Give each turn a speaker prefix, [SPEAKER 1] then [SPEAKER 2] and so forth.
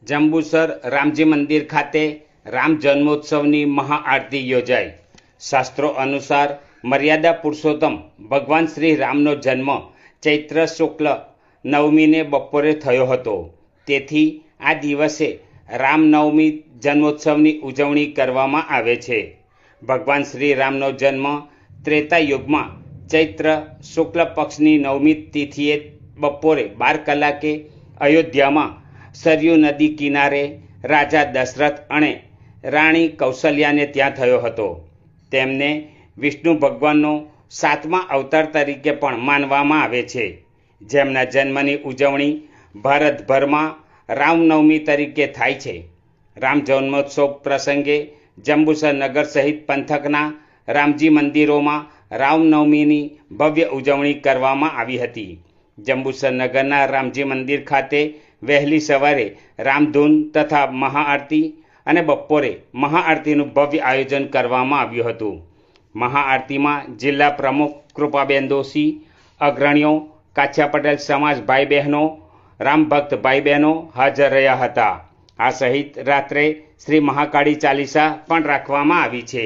[SPEAKER 1] જંબુસર રામજી મંદિર ખાતે રામ જન્મોત્સવની મહાઆરતી યોજાઈ। શાસ્ત્રો અનુસાર મર્યાદા પુરુષોત્તમ ભગવાન શ્રી રામનો જન્મ ચૈત્ર શુક્લ નવમીને બપોરે થયો હતો। તેથી આ દિવસે રામનવમી જન્મોત્સવની ઉજવણી કરવામાં આવે છે। ભગવાન શ્રી રામનો જન્મ ત્રેતા યુગમાં ચૈત્ર શુક્લ પક્ષની નવમી તિથિએ બપોરે 12 કલાકે અયોધ્યામાં સરયુ નદી કિનારે રાજા દશરથ અને રાણી કૌશલ્યાને ત્યાં થયો હતો। તેમને વિષ્ણુ ભગવાનનો 7મા અવતાર તરીકે પણ માનવામાં આવે છે, જેમના જન્મની ઉજવણી ભારતભરમાં રામનવમી તરીકે થાય છે। રામ જન્મોત્સવ પ્રસંગે જંબુસર નગર સહિત પંથકના રામજી મંદિરોમાં રામનવમીની ભવ્ય ઉજવણી કરવામાં આવી હતી। જંબુસર નગરના રામજી મંદિર ખાતે વહેલી સવારે રામધૂન તથા મહાઆરતી અને બપોરે મહાઆરતીનું ભવ્ય આયોજન કરવામાં આવ્યું હતું। મહાઆરતીમાં જિલ્લા પ્રમુખ કૃપાબેન દોશી, અગ્રણીઓ, કાછિયા પટેલ સમાજ ભાઈ બહેનો, રામભક્ત ભાઈ બહેનો હાજર રહ્યા હતા। આ સહિત રાત્રે શ્રી મહાકાળી ચાલીસા પણ રાખવામાં આવી છે।